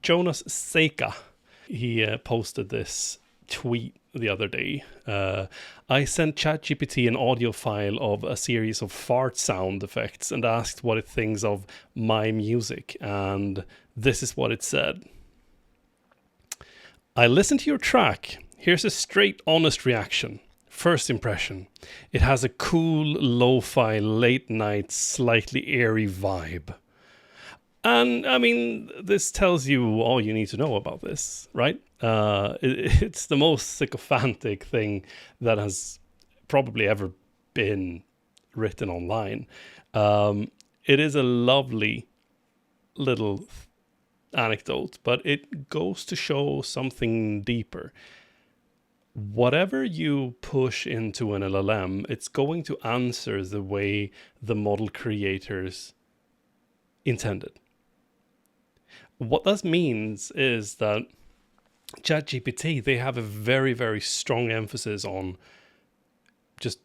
Jonas Seika, he posted this tweet the other day. I sent ChatGPT an audio file of a series of fart sound effects and asked what it thinks of my music, and this is what it said. I listened to your track. Here's a straight, honest reaction. First impression. It has a cool, lo-fi, late-night, slightly eerie vibe. And, I mean, this tells you all you need to know about this, right? It's the most sycophantic thing that has probably ever been written online. It is a lovely little anecdote, but it goes to show something deeper. Whatever you push into an LLM, it's going to answer the way the model creators intended. What that means is that ChatGPT, they have a very, very strong emphasis on just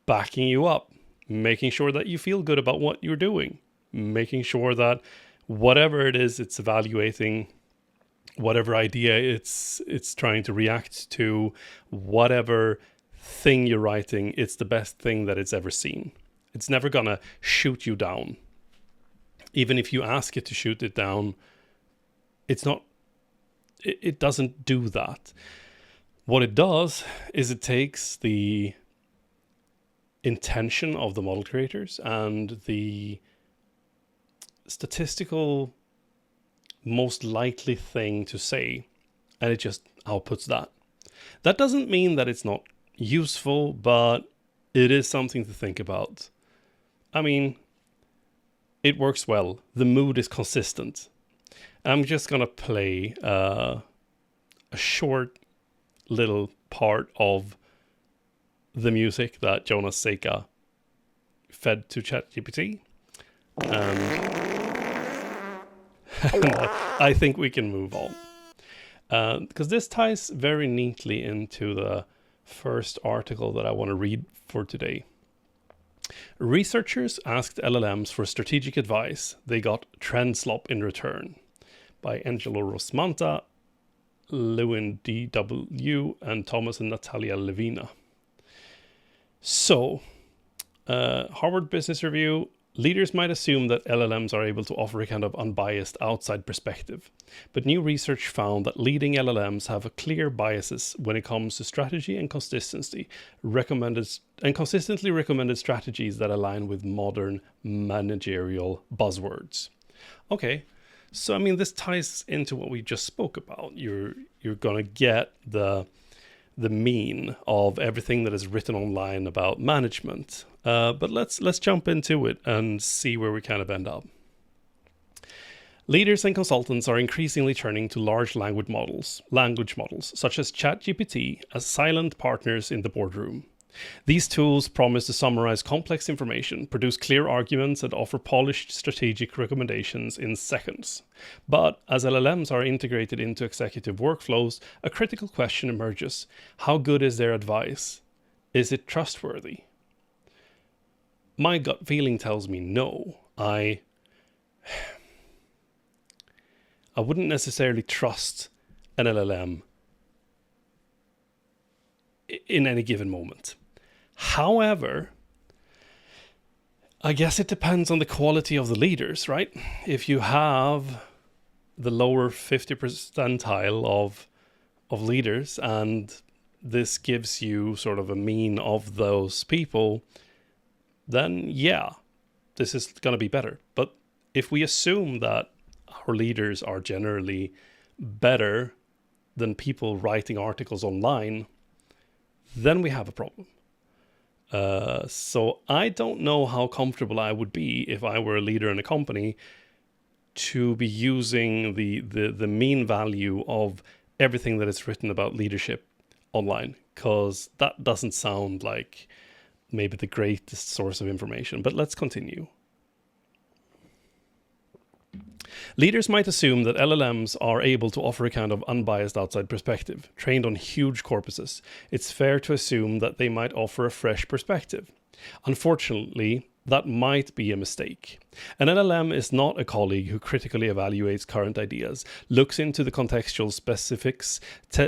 backing you up, making sure that you feel good about what you're doing, making sure that whatever it is it's evaluating, whatever idea it's trying to react to, whatever thing you're writing, it's the best thing that it's ever seen. It's never gonna shoot you down. Even if you ask it to shoot it down, it doesn't do that. What it does is it takes the intention of the model creators and the statistical most likely thing to say, and it just outputs that. That doesn't mean that it's not useful, but it is something to think about. I mean, it works well. The mood is consistent. I'm just gonna play a short little part of the music that Jonas Seika fed to ChatGPT. And I think we can move on. Because this ties very neatly into the first article that I want to read for today. Researchers asked LLMs for strategic advice. They got trendslop in return, by Angelo Rosmanta, Lewin D.W., and Thomas and Natalia Levina. So, Harvard Business Review, leaders might assume that LLMs are able to offer a kind of unbiased outside perspective, but new research found that leading LLMs have a clear biases when it comes to strategy and consistently recommended strategies that align with modern managerial buzzwords. Okay. So, I mean, this ties into what we just spoke about. You're going to get the mean of everything that is written online about management. But let's jump into it and see where we kind of end up. Leaders and consultants are increasingly turning to large language models, such as ChatGPT, as silent partners in the boardroom. These tools promise to summarize complex information, produce clear arguments, and offer polished strategic recommendations in seconds. But as LLMs are integrated into executive workflows, a critical question emerges. How good is their advice? Is it trustworthy? My gut feeling tells me no. I wouldn't necessarily trust an LLM in any given moment. However, I guess it depends on the quality of the leaders, right? If you have the lower 50 percentile of leaders, and this gives you sort of a mean of those people, then yeah, this is going to be better. But if we assume that our leaders are generally better than people writing articles online, then we have a problem. So I don't know how comfortable I would be if I were a leader in a company to be using the mean value of everything that is written about leadership online, because that doesn't sound like maybe the greatest source of information. But let's continue. Leaders might assume that LLMs are able to offer a kind of unbiased outside perspective, trained on huge corpuses. It's fair to assume that they might offer a fresh perspective. Unfortunately, that might be a mistake. An LLM is not a colleague who critically evaluates current ideas, looks into the contextual specifics,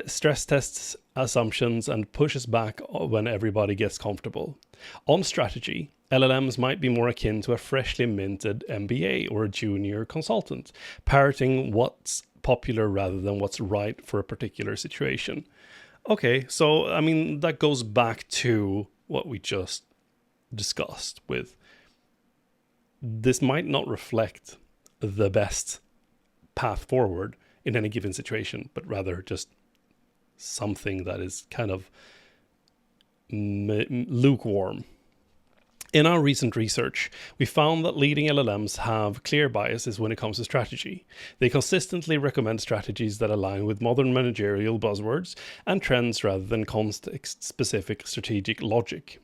stress tests assumptions, and pushes back when everybody gets comfortable. On strategy, LLMs might be more akin to a freshly minted MBA or a junior consultant, parroting what's popular rather than what's right for a particular situation. Okay, so I mean, that goes back to what we just discussed with this might not reflect the best path forward in any given situation, but rather just something that is kind of lukewarm. In our recent research, we found that leading LLMs have clear biases when it comes to strategy. They consistently recommend strategies that align with modern managerial buzzwords and trends rather than context-specific strategic logic.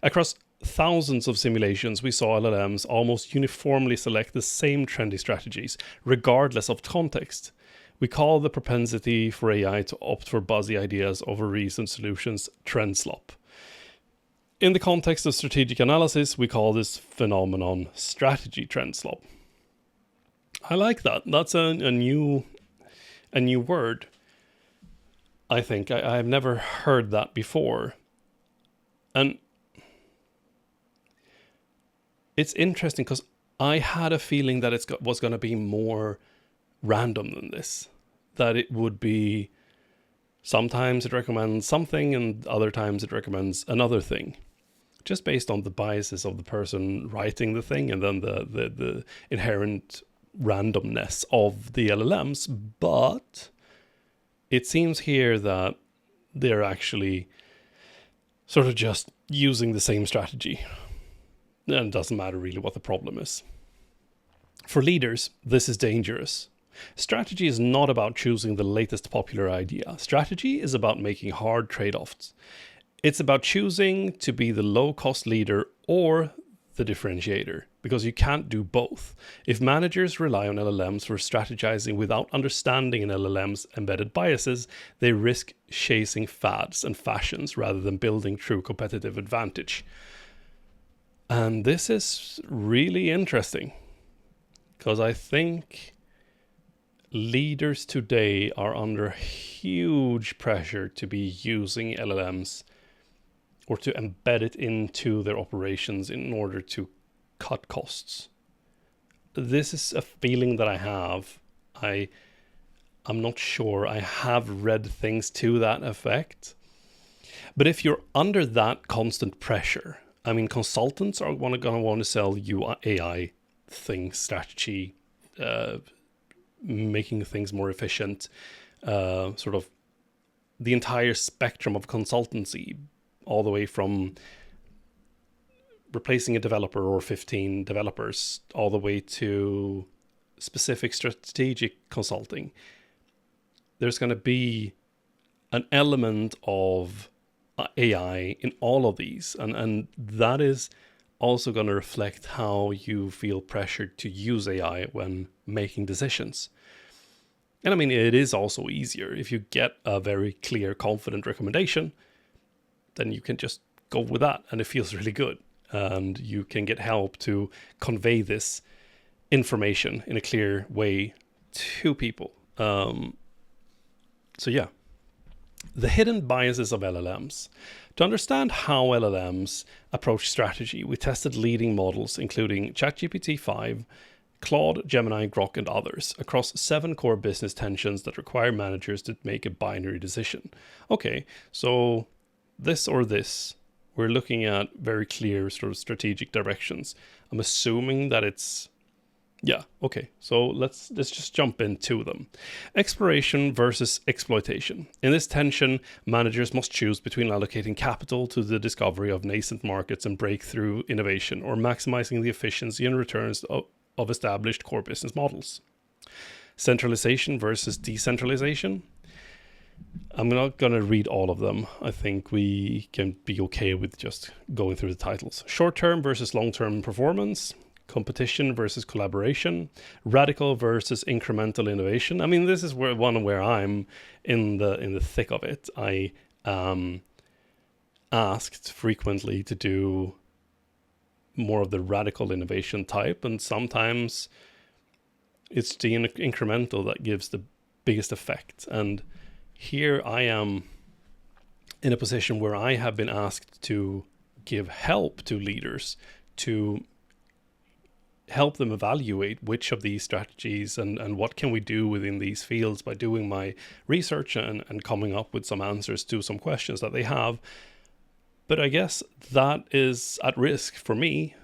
Across thousands of simulations, we saw LLMs almost uniformly select the same trendy strategies, regardless of context. We call the propensity for AI to opt for buzzy ideas over reasoned solutions trendslop. In the context of strategic analysis, we call this phenomenon strategy trendslop. I like that. That's a new word. I think I've never heard that before. And it's interesting because I had a feeling that it was going to be more random than this. That it would be, sometimes it recommends something and other times it recommends another thing. Just based on the biases of the person writing the thing and then the inherent randomness of the LLMs. But it seems here that they're actually sort of just using the same strategy. And it doesn't matter really what the problem is. For leaders, this is dangerous. Strategy is not about choosing the latest popular idea. Strategy is about making hard trade-offs. It's about choosing to be the low-cost leader or the differentiator, because you can't do both. If managers rely on LLMs for strategizing without understanding an LLM's embedded biases, they risk chasing fads and fashions rather than building true competitive advantage. And this is really interesting, because I think leaders today are under huge pressure to be using LLMs or to embed it into their operations in order to cut costs. This is a feeling that I have. I'm not sure. I have read things to that effect. But if you're under that constant pressure, I mean, consultants are going to want to sell you AI things, strategy, making things more efficient, sort of the entire spectrum of consultancy, all the way from replacing a developer or 15 developers, all the way to specific strategic consulting. There's going to be an element of AI in all of these, and that is also going to reflect how you feel pressured to use AI when making decisions. And I mean, it is also easier if you get a very clear, confident recommendation, then you can just go with that and it feels really good, and you can get help to convey this information in a clear way to people. So yeah. The hidden biases of LLMs. To understand how LLMs approach strategy, we tested leading models including ChatGPT 5, Claude, Gemini, Grok, and others across 7 core business tensions that require managers to make a binary decision. Okay, so this or this, we're looking at very clear sort of strategic directions. I'm assuming that it's yeah, okay, so let's just jump into them. Exploration versus exploitation. In this tension, managers must choose between allocating capital to the discovery of nascent markets and breakthrough innovation, or maximizing the efficiency and returns of established core business models. Centralization versus decentralization. I'm not going to read all of them. I think we can be okay with just going through the titles. Short-term versus long-term performance. Competition versus collaboration, radical versus incremental innovation. I mean, this is where I'm in the thick of it. I asked frequently to do more of the radical innovation type, and sometimes it's the incremental that gives the biggest effect. And here I am in a position where I have been asked to give help to leaders to help them evaluate which of these strategies and what can we do within these fields by doing my research and coming up with some answers to some questions that they have. But I guess that is at risk for me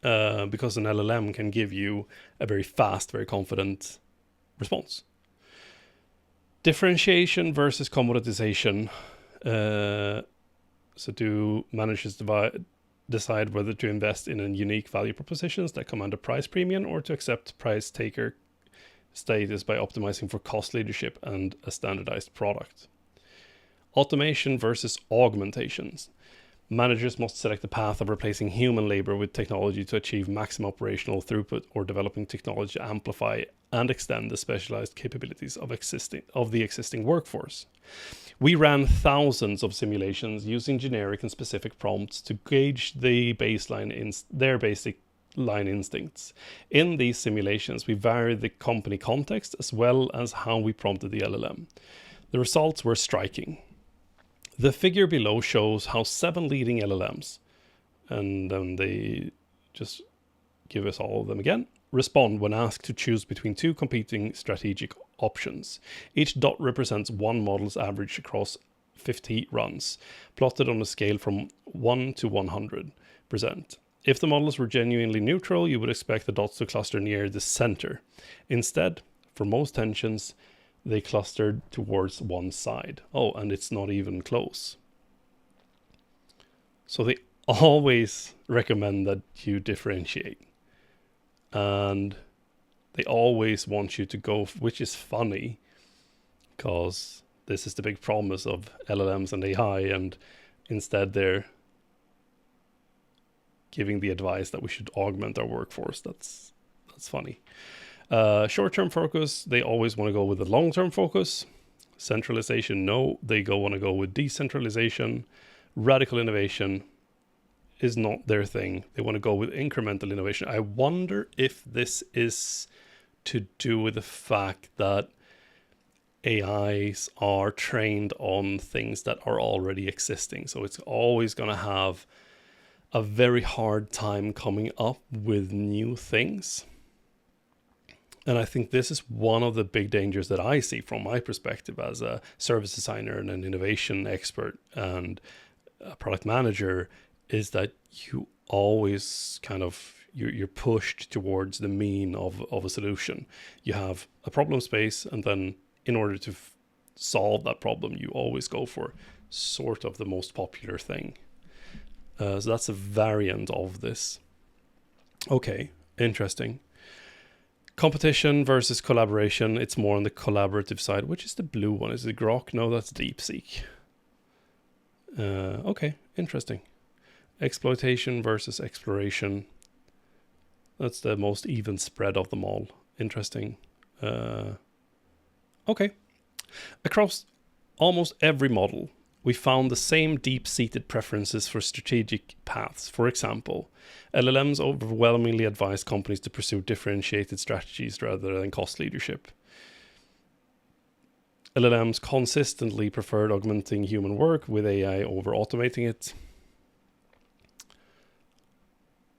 because an LLM can give you a very fast, very confident response. Differentiation versus commoditization. So do managers decide whether to invest in a unique value propositions that command a price premium or to accept price taker status by optimizing for cost leadership and a standardized product? Automation versus augmentations. Managers must select the path of replacing human labor with technology to achieve maximum operational throughput or developing technology to amplify and extend the specialized capabilities of the existing workforce. We ran thousands of simulations using generic and specific prompts to gauge the their basic line instincts. In these simulations, we varied the company context as well as how we prompted the LLM. The results were striking. The figure below shows how 7 leading LLMs, and then they just give us all of them again, respond when asked to choose between 2 competing strategic options. Each dot represents one model's average across 50 runs, plotted on a scale from 1 to 100%. If the models were genuinely neutral, you would expect the dots to cluster near the center. Instead, for most tensions, they clustered towards one side. Oh, and it's not even close. So they always recommend that you differentiate. And they always want you to go, which is funny, because this is the big promise of LLMs and AI, and instead they're giving the advice that we should augment our workforce. That's funny. Short-term focus, they always want to go with the long-term focus. Centralization, no, they want to go with decentralization. Radical innovation is not their thing. They want to go with incremental innovation. I wonder if this is to do with the fact that AIs are trained on things that are already existing. So it's always going to have a very hard time coming up with new things. And I think this is one of the big dangers that I see from my perspective as a service designer and an innovation expert and a product manager, is that you always kind of, you're pushed towards the mean of a solution. You have a problem space, and then in order to solve that problem, you always go for sort of the most popular thing. So that's a variant of this. Okay, interesting. Competition versus collaboration. It's more on the collaborative side. Which is the blue one? Is it Grok? No, that's DeepSeek. Okay, interesting. Exploitation versus exploration. That's the most even spread of them all. Interesting. Okay. Across almost every model, we found the same deep-seated preferences for strategic paths. For example, LLMs overwhelmingly advise companies to pursue differentiated strategies rather than cost leadership. LLMs consistently preferred augmenting human work with AI over automating it.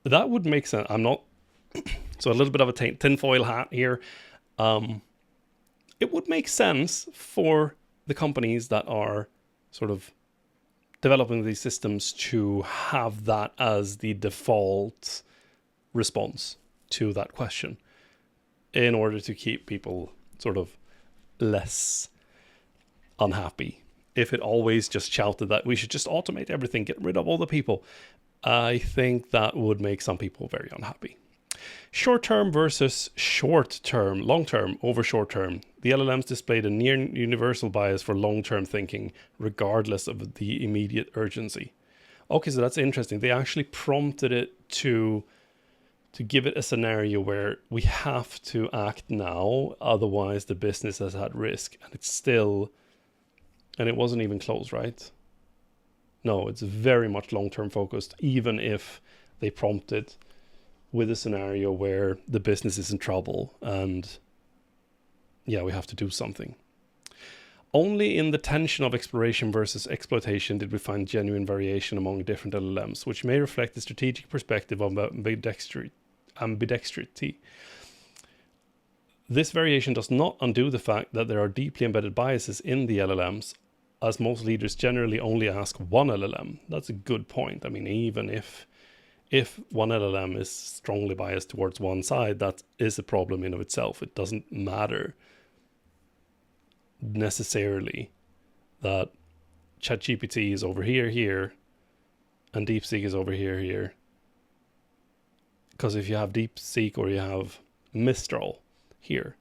That would make sense. I'm not... So a little bit of a tinfoil hat here. It would make sense for the companies that are sort of developing these systems to have that as the default response to that question in order to keep people sort of less unhappy. If it always just shouted that we should just automate everything, get rid of all the people, I think that would make some people very unhappy. Short-term versus short-term, long-term over short-term. The LLMs displayed a near universal bias for long-term thinking, regardless of the immediate urgency. Okay, so that's interesting. They actually prompted it to give it a scenario where we have to act now, otherwise the business is at risk. And it's still, and it wasn't even close, right? No, it's very much long-term focused, even if they prompt it with a scenario where the business is in trouble and yeah, we have to do something. Only in the tension of exploration versus exploitation did we find genuine variation among different LLMs, which may reflect the strategic perspective of ambidextrity. This variation does not undo the fact that there are deeply embedded biases in the LLMs, as most leaders generally only ask one LLM. That's a good point. I mean, even if one LLM is strongly biased towards one side, that is a problem in of itself. It doesn't matter necessarily that ChatGPT is over here, and DeepSeek is over here. Because if you have DeepSeek or you have Mistral here,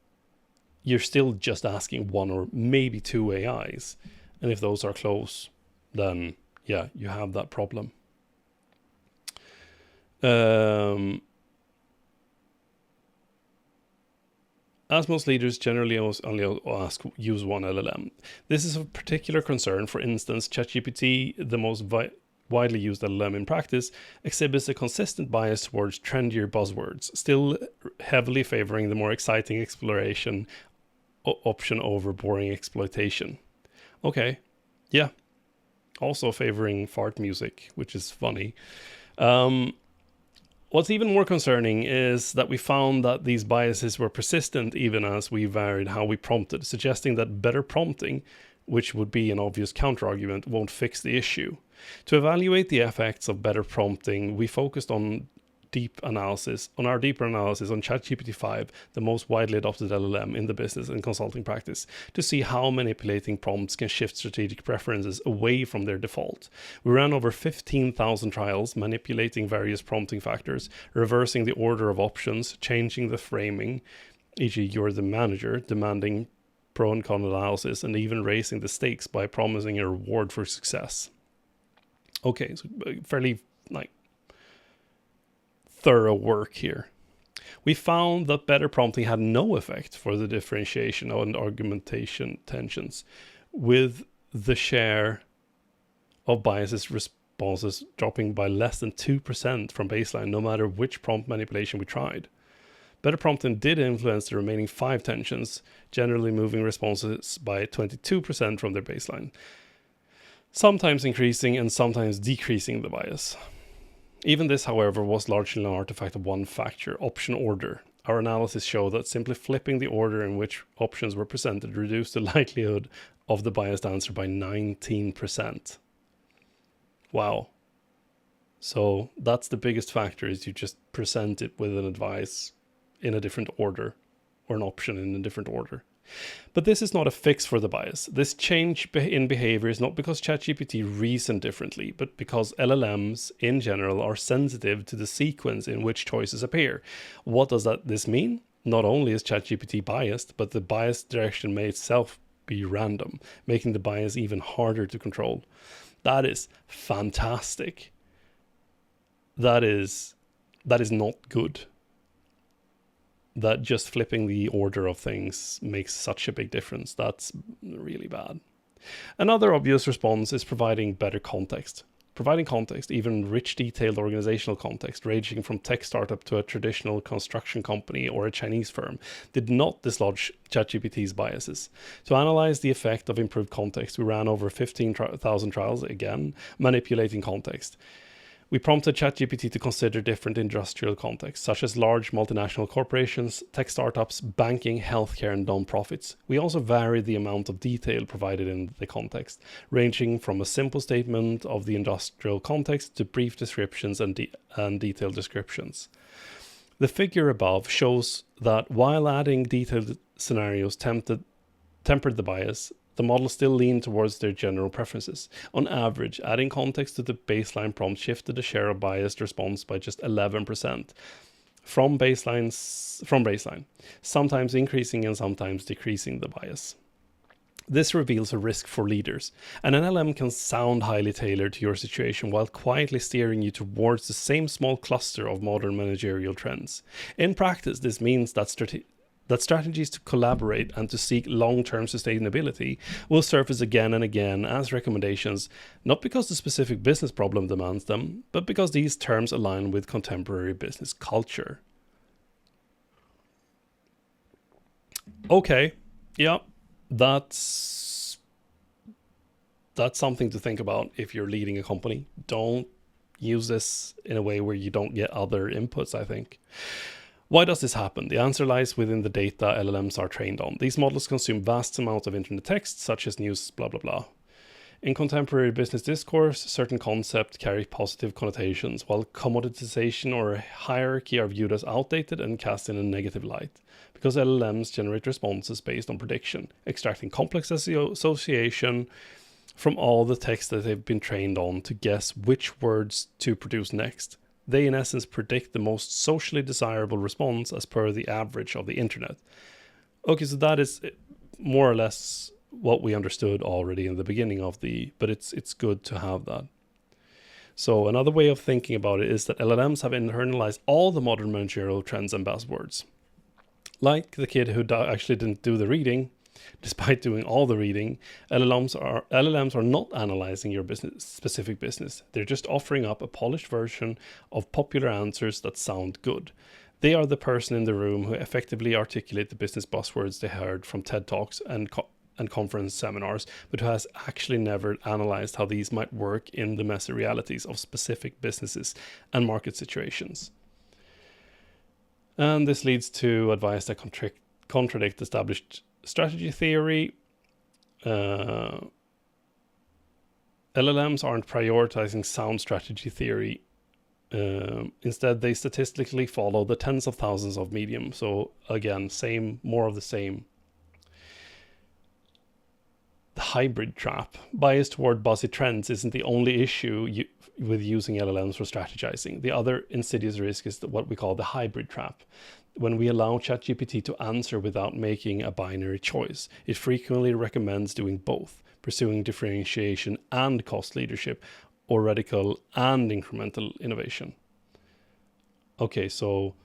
you're still just asking one or maybe two AIs. And if those are close, then yeah, you have that problem. As most leaders generally only use one LLM. This is of particular concern. For instance, ChatGPT, the most widely used LLM in practice, exhibits a consistent bias towards trendier buzzwords, still heavily favoring the more exciting exploration option over boring exploitation. Okay, yeah. Also favoring fart music, which is funny. What's even more concerning is that we found that these biases were persistent even as we varied how we prompted, suggesting that better prompting, which would be an obvious counterargument, won't fix the issue. To evaluate the effects of better prompting, we focused on deeper analysis on ChatGPT-5, the most widely adopted LLM in the business and consulting practice, to see how manipulating prompts can shift strategic preferences away from their default. We ran over 15,000 trials, manipulating various prompting factors, reversing the order of options, changing the framing, e.g. you're the manager, demanding pro and con analysis, and even raising the stakes by promising a reward for success. Okay, so fairly thorough work here. We found that better prompting had no effect for the differentiation and argumentation tensions, with the share of biases responses dropping by less than 2% from baseline, no matter which prompt manipulation we tried. Better prompting did influence the remaining 5 tensions, generally moving responses by 22% from their baseline, sometimes increasing and sometimes decreasing the bias. Even this, however, was largely an artifact of one factor, option order. Our analysis showed that simply flipping the order in which options were presented reduced the likelihood of the biased answer by 19%. Wow. So that's the biggest factor, is you just present it with an advice in a different order, or an option in a different order. But this is not a fix for the bias. This change in behavior is not because ChatGPT reasoned differently, but because LLMs in general are sensitive to the sequence in which choices appear. What does this mean? Not only is ChatGPT biased, but the bias direction may itself be random, making the bias even harder to control. That is fantastic. That is not good. That just flipping the order of things makes such a big difference. That's really bad. Another obvious response is providing better context. Providing context, even rich, detailed organizational context, ranging from tech startup to a traditional construction company or a Chinese firm, did not dislodge ChatGPT's biases. To analyze the effect of improved context, we ran over 15,000 trials, again, manipulating context. We prompted ChatGPT to consider different industrial contexts, such as large multinational corporations, tech startups, banking, healthcare, and non-profits. We also varied the amount of detail provided in the context, ranging from a simple statement of the industrial context to brief descriptions and detailed descriptions. The figure above shows that while adding detailed scenarios tempered the bias, the model still leaned towards their general preferences. On average, adding context to the baseline prompt shifted the share of biased response by just 11% from baseline, sometimes increasing and sometimes decreasing the bias. This reveals a risk for leaders. An LLM can sound highly tailored to your situation while quietly steering you towards the same small cluster of modern managerial trends. In practice, this means that that strategies to collaborate and to seek long-term sustainability will surface again and again as recommendations, not because the specific business problem demands them, but because these terms align with contemporary business culture. Okay, yeah, that's something to think about if you're leading a company. Don't use this in a way where you don't get other inputs, I think. Why does this happen? The answer lies within the data LLMs are trained on. These models consume vast amounts of internet text, such as news, blah, blah, blah. In contemporary business discourse, certain concepts carry positive connotations, while commoditization or hierarchy are viewed as outdated and cast in a negative light, because LLMs generate responses based on prediction, extracting complex association from all the text that they've been trained on to guess which words to produce next. They, in essence, predict the most socially desirable response as per the average of the internet. Okay, so that is more or less what we understood already in the beginning of but it's good to have that. So another way of thinking about it is that LLMs have internalized all the modern managerial trends and buzzwords. Like the kid who actually didn't do the reading, despite doing all the reading, LLMs are not analyzing your specific business. They're just offering up a polished version of popular answers that sound good. They are the person in the room who effectively articulate the business buzzwords they heard from TED Talks and conference seminars, but who has actually never analyzed how these might work in the messy realities of specific businesses and market situations. And this leads to advice that contradict established strategy theory. LLMs aren't prioritizing sound strategy theory. Instead, they statistically follow the tens of thousands of medium. So again, more of the same. The hybrid trap. Bias toward buzzy trends isn't the only issue with using LLMs for strategizing. The other insidious risk is what we call the hybrid trap. When we allow ChatGPT to answer without making a binary choice, it frequently recommends doing both, pursuing differentiation and cost leadership, or radical and incremental innovation. Okay, so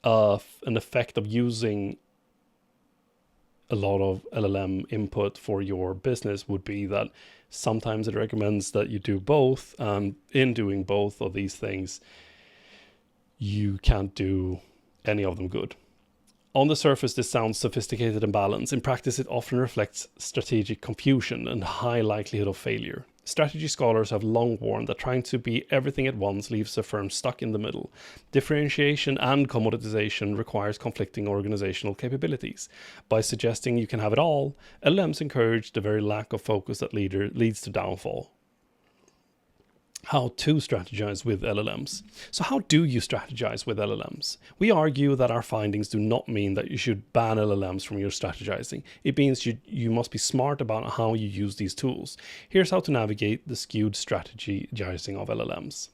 an effect of using a lot of LLM input for your business would be that sometimes it recommends that you do both, and in doing both of these things, you can't do any of them good. On the surface, this sounds sophisticated and balanced. In practice, it often reflects strategic confusion and high likelihood of failure. Strategy scholars have long warned that trying to be everything at once leaves a firm stuck in the middle. Differentiation and commoditization requires conflicting organizational capabilities. By suggesting you can have it all, LLMs encourage the very lack of focus that leads to downfall. How to strategize with LLMs. So how do you strategize with LLMs? We argue that our findings do not mean that you should ban LLMs from your strategizing. It means you must be smart about how you use these tools. Here's how to navigate the skewed strategizing of LLMs.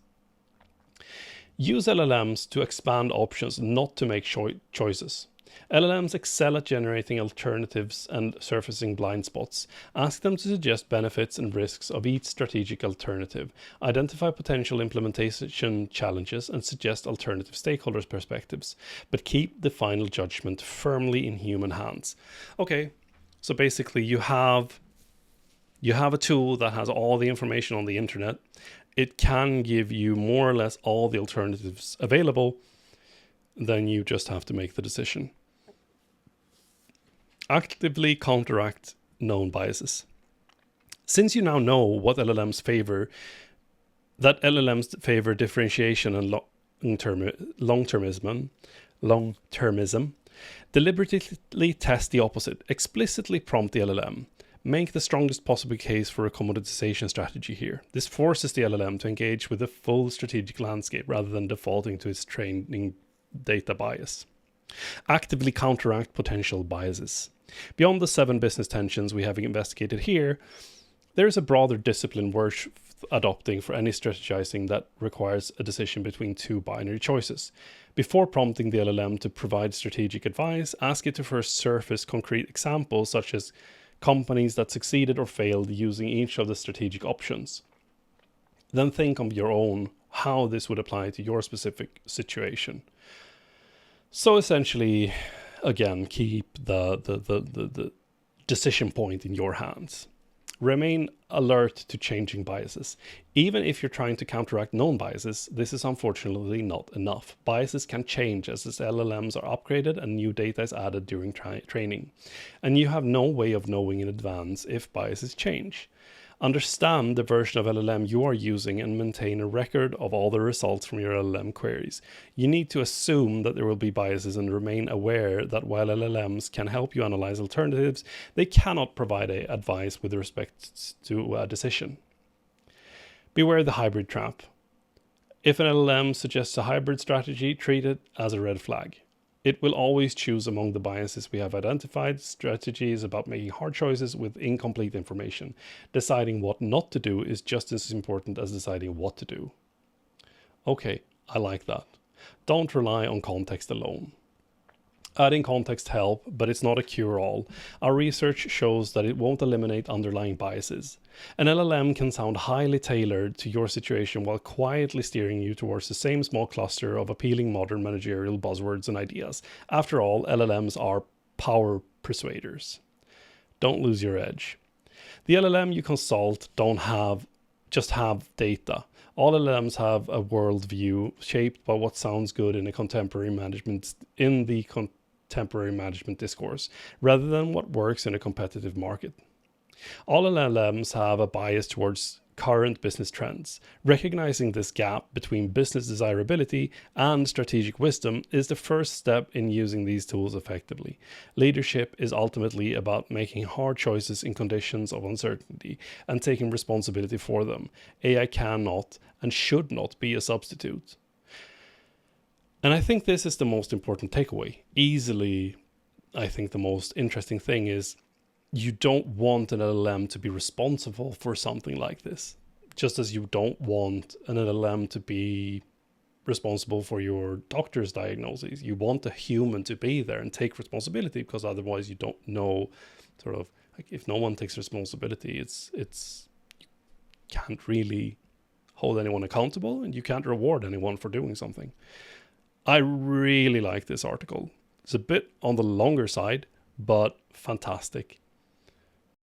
Use LLMs to expand options, not to make choices. LLMs excel at generating alternatives and surfacing blind spots. Ask them to suggest benefits and risks of each strategic alternative, identify potential implementation challenges, and suggest alternative stakeholders' perspectives, but keep the final judgment firmly in human hands. Okay, so basically you have a tool that has all the information on the internet. It can give you more or less all the alternatives available. Then you just have to make the decision. Actively counteract known biases. Since you now know what LLMs favor, that LLMs favor differentiation and long-termism, deliberately test the opposite. Explicitly prompt the LLM. Make the strongest possible case for a commoditization strategy here. This forces the LLM to engage with the full strategic landscape rather than defaulting to its training data bias. Actively counteract potential biases. Beyond the 7 business tensions we have investigated here, there is a broader discipline worth adopting for any strategizing that requires a decision between 2 binary choices. Before prompting the LLM to provide strategic advice, ask it to first surface concrete examples such as companies that succeeded or failed using each of the strategic options. Then think of your own, how this would apply to your specific situation. So essentially, again, keep the decision point in your hands. Remain alert to changing biases. Even if you're trying to counteract known biases, this is unfortunately not enough. Biases can change as LLMs are upgraded and new data is added during training. And you have no way of knowing in advance if biases change. Understand the version of LLM you are using and maintain a record of all the results from your LLM queries. You need to assume that there will be biases and remain aware that while LLMs can help you analyze alternatives, they cannot provide advice with respect to a decision. Beware the hybrid trap. If an LLM suggests a hybrid strategy, treat it as a red flag. It will always choose among the biases we have identified. Strategy is about making hard choices with incomplete information. Deciding what not to do is just as important as deciding what to do. Okay, I like that. Don't rely on context alone. Adding context help, but it's not a cure-all. Our research shows that it won't eliminate underlying biases. An LLM can sound highly tailored to your situation while quietly steering you towards the same small cluster of appealing modern managerial buzzwords and ideas. After all, LLMs are power persuaders. Don't lose your edge. The LLM you consult just have data. All LLMs have a worldview shaped by what sounds good in the contemporary management discourse, rather than what works in a competitive market. All LLMs have a bias towards current business trends. Recognizing this gap between business desirability and strategic wisdom is the first step in using these tools effectively. Leadership is ultimately about making hard choices in conditions of uncertainty and taking responsibility for them. AI cannot and should not be a substitute. And I think this is the most important takeaway. Easily, I think the most interesting thing is you don't want an LLM to be responsible for something like this. Just as you don't want an LLM to be responsible for your doctor's diagnoses. You want a human to be there and take responsibility, because otherwise you don't know, sort of, like, if no one takes responsibility, it's you can't really hold anyone accountable and you can't reward anyone for doing something. I really like this article. It's a bit on the longer side, but fantastic.